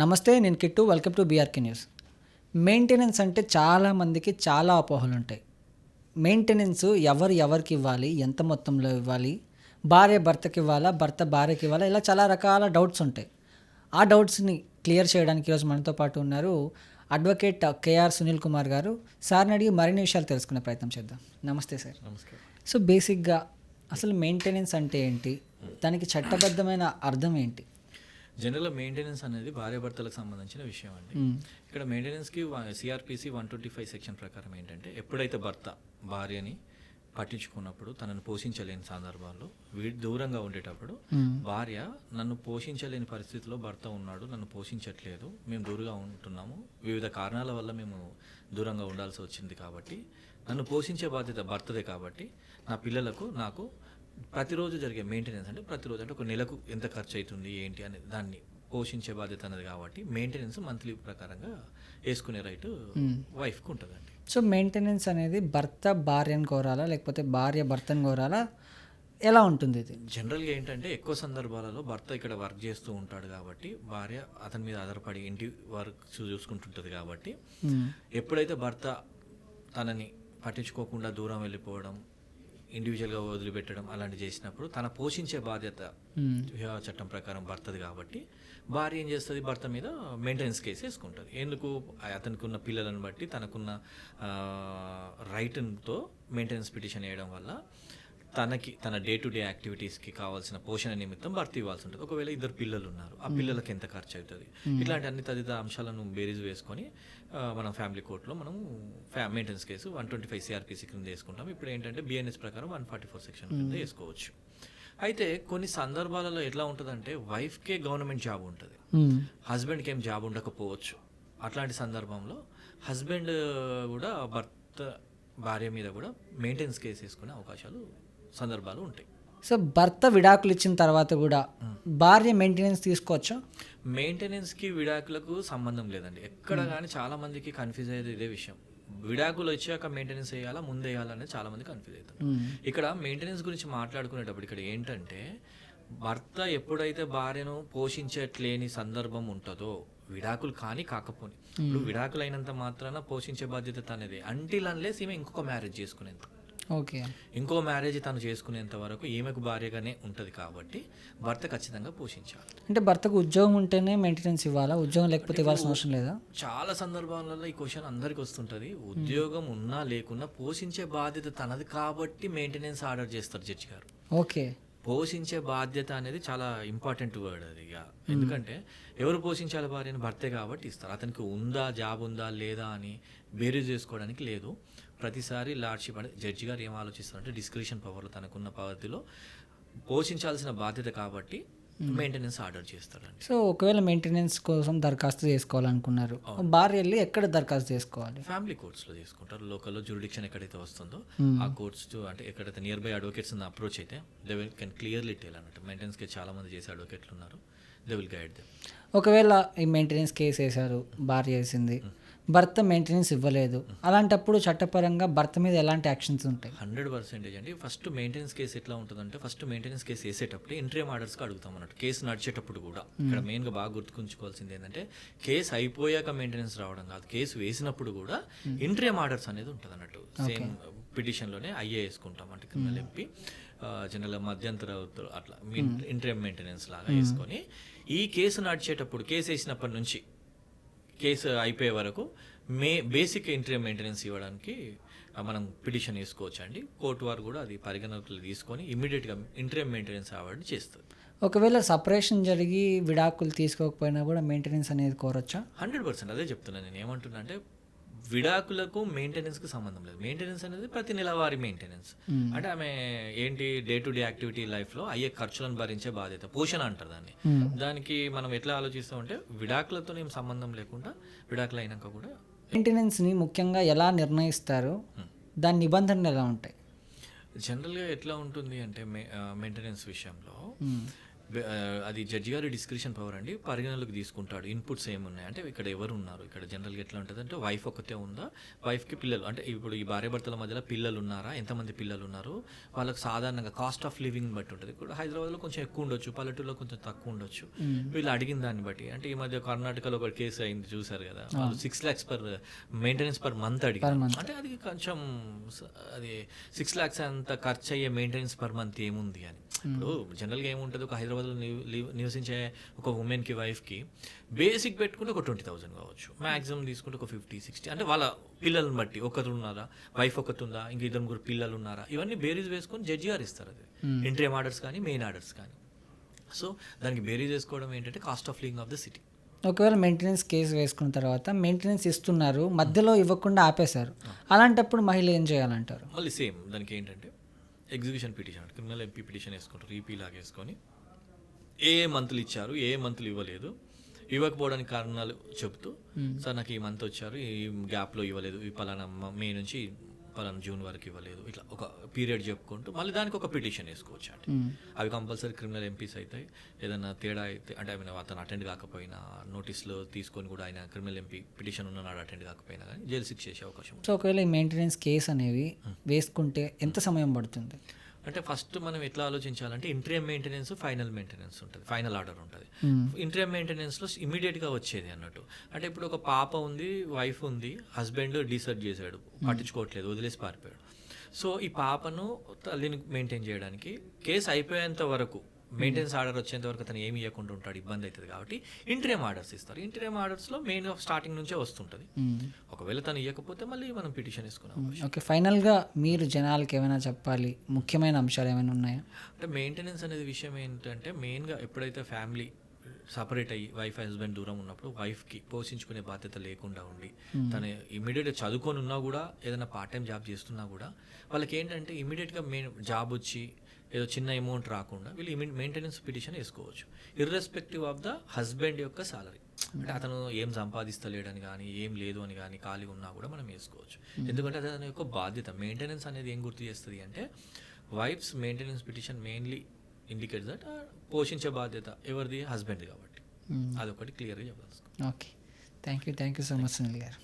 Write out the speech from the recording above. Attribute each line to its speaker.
Speaker 1: నమస్తే, నేను Kittu. Welcome to BRK news. Maintenance అంటే చాలామందికి చాలా అపోహలు ఉంటాయి. మెయింటెనెన్స్ ఎవరికి ఇవ్వాలి, ఎంత మొత్తంలో ఇవ్వాలి, భార్య భర్తకి ఇవ్వాలా, భర్త భార్యకి ఇవ్వాలా, ఇలా చాలా రకాల డౌట్స్ ఉంటాయి. ఆ డౌట్స్ని క్లియర్ చేయడానికి ఈరోజు మనతో పాటు ఉన్నారు అడ్వకేట్ కేఆర్ సునీల్ కుమార్ గారు. సార్ని అడిగి మరిన్ని విషయాలు తెలుసుకునే ప్రయత్నం చేద్దాం. నమస్తే సార్.
Speaker 2: నమస్కారం.
Speaker 1: సో బేసిక్గా అసలు మెయింటెనెన్స్ అంటే ఏంటి, దానికి చట్టబద్ధమైన అర్థం ఏంటి?
Speaker 2: జనరల్గా మెయింటెనెన్స్ అనేది భార్యాభర్తలకు సంబంధించిన విషయం అండి. ఇక్కడ మెయింటెనెన్స్కి సిఆర్పిసి 125 సెక్షన్ ప్రకారం ఏంటంటే, ఎప్పుడైతే భర్త భార్యని పట్టించుకున్నప్పుడు తనను పోషించలేని సందర్భాల్లో దూరంగా ఉండేటప్పుడు భార్య నన్ను పోషించలేని పరిస్థితిలో భర్త ఉన్నాడు, నన్ను పోషించట్లేదు, మేము దూరంగా ఉంటున్నాము, వివిధ కారణాల వల్ల మేము దూరంగా ఉండాల్సి వచ్చింది కాబట్టి నన్ను పోషించే బాధ్యత భర్తదే కాబట్టి నా పిల్లలకు నాకు ప్రతిరోజు జరిగే మెయింటెనెన్స్ అంటే ప్రతిరోజు అంటే ఒక నెలకు ఎంత ఖర్చు అవుతుంది ఏంటి అనేది దాన్ని పోషించే బాధ్యత అనేది కాబట్టి మెయింటెనెన్స్ మంత్లీ ప్రకారంగా వేసుకునే రైట్ వైఫ్కి ఉంటుందండి.
Speaker 1: సో మెయింటెనెన్స్ అనేది భర్త భార్యను కోరాలా, లేకపోతే భార్య భర్తను కోరాలా, ఎలా ఉంటుంది ఇది?
Speaker 2: జనరల్గా ఏంటంటే ఎక్కువ సందర్భాలలో భర్త ఇక్కడ వర్క్ చేస్తూ ఉంటాడు కాబట్టి భార్య అతని మీద ఆధారపడి ఇంటి వర్క్ చూసుకుంటుంటుంది కాబట్టి ఎప్పుడైతే భర్త తనని పట్టించుకోకుండా దూరం వెళ్ళిపోవడం, ఇండివిజువల్గా వదిలిపెట్టడం అలాంటి చేసినప్పుడు తన పోషించే బాధ్యత వివాహ చట్టం ప్రకారం భర్తది కాబట్టి భార్య ఏం చేస్తుంది, భర్త మీద మెయింటెనెన్స్ కేసు వేసుకుంటుంది. ఎందుకు, అతనికి ఉన్న పిల్లలను బట్టి తనకున్న రైట్తో మెయింటెనెన్స్ పిటిషన్ వేయడం వల్ల తన డే టు డే యాక్టివిటీస్కి కావాల్సిన పోషణ నిమిత్తం భర్త ఇవ్వాల్సి ఉంటుంది. ఒకవేళ ఇద్దరు పిల్లలు ఉన్నారు, ఆ పిల్లలకి ఎంత ఖర్చు అవుతుంది, ఇట్లాంటి అన్ని తదితర అంశాలను బేరీజ్ వేసుకొని మనం ఫ్యామిలీ కోర్టులో మనం మెయింటెనెన్స్ కేసు 125 సిఆర్పిసి కింద వేసుకుంటాం. ఇప్పుడు ఏంటంటే బిఎన్ఎస్ ప్రకారం 144 సెక్షన్ కింద వేసుకోవచ్చు. అయితే కొన్ని సందర్భాలలో ఎట్లా ఉంటుందంటే వైఫ్కే గవర్నమెంట్ జాబ్ ఉంటుంది, హస్బెండ్కి ఏం జాబ్ ఉండకపోవచ్చు. అట్లాంటి సందర్భంలో హస్బెండ్ కూడా భర్త భార్య మీద కూడా మెయింటెనెన్స్ కేసు వేసుకునే అవకాశాలు సందర్భాలు ఉంటాయి.
Speaker 1: సో భర్త విడాకులు ఇచ్చిన తర్వాత కూడా భార్య మెయింటెనెన్స్ తీసుకోవచ్చా?
Speaker 2: మెయింటెనెన్స్కి విడాకులకు సంబంధం లేదండి. ఎక్కడ కానీ చాలా మందికి కన్ఫ్యూజ్ అయ్యేది ఇదే విషయం. విడాకులు వచ్చాక మెయింటెనెన్స్ వేయాలా ముందు వేయాలనేది చాలా మంది కన్ఫ్యూజ్ అవుతారు. ఇక్కడ మెయింటెనెన్స్ గురించి మాట్లాడుకునేటప్పుడు ఇక్కడ ఏంటంటే, భర్త ఎప్పుడైతే భార్యను పోషించట్లేని సందర్భం ఉంటుందో విడాకులు కానీ కాకపోని, ఇప్పుడు విడాకులు అయినంత మాత్రాన పోషించే బాధ్యత అనేది అంటిల్ అన్లెస్ ఈమె ఇంకొక మ్యారేజ్ చేసుకునేంత,
Speaker 1: ఓకే,
Speaker 2: ఇంకో మ్యారేజ్ తను చేసుకునేంత వరకు ఈమెకు భార్యగానే ఉంటుంది కాబట్టి భర్త ఖచ్చితంగా పోషించాలి.
Speaker 1: అంటే భర్తకు ఉద్యోగం ఉంటేనే మెయింటెనెన్స్ ఇవ్వాలా, ఉద్యోగం లేకపోతే ఇవ్వాల్సిన అవసరం లేదా?
Speaker 2: చాలా సందర్భాలలో ఈ క్వశ్చన్ అందరికి వస్తుంటుంది. ఉద్యోగం ఉన్నా లేకున్నా పోషించే బాధ్యత తనది కాబట్టి మెయింటెనెన్స్ ఆర్డర్ చేస్తారు జడ్జి గారు.
Speaker 1: ఓకే,
Speaker 2: పోషించే బాధ్యత అనేది చాలా ఇంపార్టెంట్ వర్డ్ అది. ఇక ఎందుకంటే ఎవరు పోషించాలి భార్యను, భర్తే కాబట్టి ఇస్తారు. అతనికి ఉందా, జాబ్ ఉందా లేదా అని బేరీజ్ చేసుకోవడానికి లేదు. ప్రతిసారి లార్డ్షిప్ అంటే జడ్జి గారు ఏం ఆలోచిస్తారంటే డిస్క్రిషన్ పవర్లో తనకున్న పద్ధతిలో పోషించాల్సిన బాధ్యత కాబట్టి మెయింటెనెన్స్ ఆర్డర్ చేస్తారండి.
Speaker 1: సో ఒకవేళ మెయింటెనెన్స్ కోసం దరఖాస్తు చేసుకోవాలనుకున్నారు, భార్య వెళ్ళి ఎక్కడ దరఖాస్తు చేసుకోవాలి?
Speaker 2: ఫ్యామిలీ కోర్ట్స్లో చేసుకుంటారు. లోకల్లో జ్యూరిడిక్షన్ ఎక్కడైతే వస్తుందో ఆ కోర్ట్స్ అంటే ఎక్కడైతే నియర్ బై అడ్వకేట్స్ అప్రోచ్ అయితే they will can clearly tell అన్నట్టు. మెయింటెనెన్స్కి చాలా మంది చేసే అడ్వకేట్లు ఉన్నారు, దే విల్ గైడ్ దెమ్.
Speaker 1: ఒకవేళ ఈ మెయింటెనెన్స్ కేసు వేశారు, భార్య వేసింది, భర్త మెయింటెనెన్స్ ఇవ్వలేదు, అలాంటప్పుడు చట్టపరంగా భర్త మీద ఎలాంటి యాక్షన్స్ ఉంటాయి?
Speaker 2: 100% అండి. ఫస్ట్ మెయింటెనెన్స్ కేసు ఎట్లా ఉంటుందంటే, ఫస్ట్ మెయింటెనెన్స్ కేసు వేసేటప్పుడు ఇంట్రీమ్ ఆర్డర్స్కి అడుగుతాం అన్నట్టు. కేసు నడిచేటప్పుడు కూడా ఇక్కడ మెయిన్గా బాగా గుర్తుంచుకోవాల్సింది ఏంటంటే, కేసు అయిపోయాక మెయింటెనెన్స్ రావడం కాదు, కేసు వేసినప్పుడు కూడా ఇంట్రీమ్ ఆర్డర్స్ అనేది ఉంటుంది అన్నట్టు. సేమ్ పిటిషన్లోనే ఐఏ వేసుకుంటాం అంటే క్రిమినల్ ఎంపీ జనరల్ మధ్యంతర అట్లా ఇంట్రీమ్ మెయింటెనెన్స్ లాగా వేసుకొని ఈ కేసు నడిచేటప్పుడు కేసు వేసినప్పటి నుంచి కేసు అయిపోయే వరకు బేసిక్ ఇంట్రీమ్ మెయింటెనెన్స్ ఇవ్వడానికి మనం పిటిషన్ వేసుకోవచ్చు అండి. కోర్టు వారు కూడా అది పరిగణనలోకి తీసుకొని ఇమీడియట్గా ఇంట్రీమ్ మెయింటెనెన్స్ అవార్డు చేస్తుంది.
Speaker 1: ఒకవేళ సపరేషన్ జరిగి విడాకులు తీసుకోకపోయినా కూడా మెయింటెనెన్స్ అనేది కోరొచ్చా?
Speaker 2: 100% అదే చెప్తున్నాను నేను. ఏమంటున్నా అంటే విడాకులకు మెయింటెనెన్స్కి సంబంధం లేదు. మెయింటెనెన్స్ అనేది ప్రతి నెలవారీ మెయింటెనెన్స్ అంటే ఆమె ఏంటి డే టు డే యాక్టివిటీ లైఫ్లో అయ్యే ఖర్చులను భరించే బాధ్యత, పోషణ అంటారు దాన్ని. దానికి మనం ఎట్లా ఆలోచిస్తామంటే విడాకులతో ఏం సంబంధం లేకుండా విడాకులు అయినాక కూడా
Speaker 1: మెయింటెనెన్స్ని ముఖ్యంగా ఎలా నిర్ణయిస్తారు, దాని నిబంధనలు ఎలా ఉంటాయి?
Speaker 2: జనరల్గా ఎట్లా ఉంటుంది అంటే మెయింటెనెన్స్ విషయంలో అది జడ్జి గారి డిస్క్రిప్షన్ పవర్ అండి, పరిగణలోకి తీసుకుంటాడు ఇన్పుట్స్ ఏమున్నాయి. అంటే ఇక్కడ ఎవరు ఉన్నారు, ఇక్కడ జనరల్గా ఎట్లా ఉంటుంది అంటే వైఫ్ ఒకతే ఉందా, వైఫ్కి పిల్లలు, అంటే ఇప్పుడు ఈ భార్యాభర్తల మధ్యలో పిల్లలు ఉన్నారా, ఎంతమంది పిల్లలు ఉన్నారు, వాళ్ళకి సాధారణంగా కాస్ట్ ఆఫ్ లివింగ్ బట్టి ఉంటుంది. ఇప్పుడు హైదరాబాద్లో కొంచెం ఎక్కువ ఉండొచ్చు, పల్లెటూరులో కొంచెం తక్కువ ఉండొచ్చు. వీళ్ళు అడిగిన దాన్ని బట్టి, అంటే ఈ మధ్య కర్ణాటకలో ఒక కేసు అయింది చూసారు కదా, వాళ్ళు 6 lakhs per maintenance per month అడిగారు. అంటే అది కొంచెం అది 6 lakhs అంత ఖర్చు అయ్యే మెయింటెనెన్స్ పర్ మంత్ ఏముంది అని. ఇప్పుడు జనరల్గా ఏముంటుంది, ఒక హైదరాబాద్లో నివసించే ఒక ఉమెన్కి, వైఫ్కి బేసిక్ పెట్టుకుంటే ఒక 20,000 కావచ్చు, మ్యాక్సిమం తీసుకుంటే ఒక 50-60, అంటే వాళ్ళ పిల్లల్ని బట్టి, ఒకరు ఉన్నారా, వైఫ్ ఒకటి ఉందా, ఇంక 2-3 పిల్లలు ఉన్నారా, ఇవన్నీ బేరీజ్ వేసుకొని జడ్జి గారు ఇస్తారు. అది ఇంట్రీమ్ ఆర్డర్స్ కానీ మెయిన్ ఆర్డర్స్ కానీ. సో దానికి బేరీజ్ వేసుకోవడం ఏంటంటే cost of living of the city.
Speaker 1: ఒకవేళ మెయింటెనెన్స్ కేసు వేసుకున్న తర్వాత మెయింటెనెన్స్ ఇస్తున్నారు, మధ్యలో ఇవ్వకుండా ఆపేశారు, అలాంటప్పుడు మహిళ ఏం చేయాలంటారు?
Speaker 2: మళ్ళీ సేమ్ దానికి ఏంటంటే execution petition, criminal MP petition వేసుకుంటారు, ఈపీ లాగా వేసుకొని ఏ మంత్లు ఇచ్చారు, ఏ మంత్లు ఇవ్వలేదు, ఇవ్వకపోవడానికి కారణాలు చెప్తూ, సార్ నాకు ఈ మంత్ వచ్చారు, ఈ గ్యాప్లో ఇవ్వలేదు, ఈ పలానా మే నుంచి పలానా జూన్ వరకు ఇవ్వలేదు, ఇట్లా ఒక పీరియడ్ చెప్పుకుంటూ మళ్ళీ దానికి ఒక పిటిషన్ వేసుకోవచ్చు. అంటే అవి కంపల్సరీ క్రిమినల్ ఎంపీస్ అవుతాయి. ఏదైనా తేడా అయితే, అంటే ఐ మీన్ అతను అటెండ్ కాకపోయినా, నోటీసులో తీసుకొని కూడా ఆయన క్రిమినల్ ఎంపీ పిటిషన్ ఉన్ననాడు అటెండ్ కాకపోయినా కానీ జైలు శిక్ష చేసే అవకాశం ఉంది.
Speaker 1: సో ఒకవేళ ఈ మెయింటెనెన్స్ కేసు అనేవి వేసుకుంటే ఎంత సమయం పడుతుంది?
Speaker 2: అంటే ఫస్ట్ మనం ఎట్లా ఆలోచించాలంటే ఇంట్రీమ్ మెయింటెనెన్స్, ఫైనల్ మెయింటెనెన్స్ ఉంటుంది, ఫైనల్ ఆర్డర్ ఉంటుంది. ఇంట్రీమ్ మెయింటెనెన్స్లో ఇమీడియట్గా వచ్చేది అన్నట్టు. అంటే ఇప్పుడు ఒక పాప ఉంది, వైఫ్ ఉంది, హస్బెండ్ డిసర్ట్ చేశాడు, పట్టించుకోవట్లేదు, వదిలేసి పారిపోయాడు. సో ఈ పాపను, తల్లిని మెయింటైన్ చేయడానికి కేసు అయిపోయేంత వరకు, మెయింటెనెన్స్ ఆర్డర్ వచ్చేంత వరకు అతను ఏమి ఇవ్వకుండా ఉంటాడు, ఇబ్బంది అవుతుంది. కాబట్టి ఇంట్రీమ్ ఆర్డర్స్ ఇస్తారు. ఇంట్రీమ్ ఆర్డర్స్లో మెయిన్గా స్టార్టింగ్ నుంచే వస్తుంటుంది. ఒకవేళ తను ఇవ్వకపోతే మళ్ళీ మనం పిటిషన్ వేసుకున్నాం.
Speaker 1: ఓకే, ఫైనల్గా మీరు జనాలకి ఏమైనా చెప్పాలి, ముఖ్యమైన అంశాలు ఏమైనా ఉన్నాయా?
Speaker 2: అంటే మెయింటెనెన్స్ అనేది విషయం ఏంటంటే, మెయిన్గా ఎప్పుడైతే ఫ్యామిలీ సపరేట్ అయ్యి వైఫ్ హస్బెండ్ దూరం ఉన్నప్పుడు వైఫ్కి పోషించుకునే బాధ్యత లేకుండా ఉండి, తను ఇమీడియట్గా చదువుకొని ఉన్నా కూడా, ఏదైనా పార్ట్ టైం జాబ్ చేస్తున్నా కూడా, వాళ్ళకి ఏంటంటే ఇమీడియట్గా జాబ్ వచ్చి ఏదో చిన్న అమౌంట్ రాకుండా వీళ్ళు మెయింటెనెన్స్ పిటిషన్ వేసుకోవచ్చు, ఇర్రెస్పెక్టివ్ ఆఫ్ ద హస్బెండ్ యొక్క సాలరీ. అంటే అతను ఏం సంపాదిస్తలేడని కానీ, ఏం లేదు అని కానీ, ఖాళీ ఉన్నా కూడా మనం వేసుకోవచ్చు. ఎందుకంటే అది అతని యొక్క బాధ్యత. మెయింటెనెన్స్ అనేది ఏం గుర్తు చేస్తుంది అంటే, wife's maintenance petition mainly indicates that పోషించే బాధ్యత ఎవరిది, హస్బెండ్ కాబట్టి. అదొకటి క్లియర్గా చెప్పాల్సి.
Speaker 1: Okay, thank you so much Sunil గారు.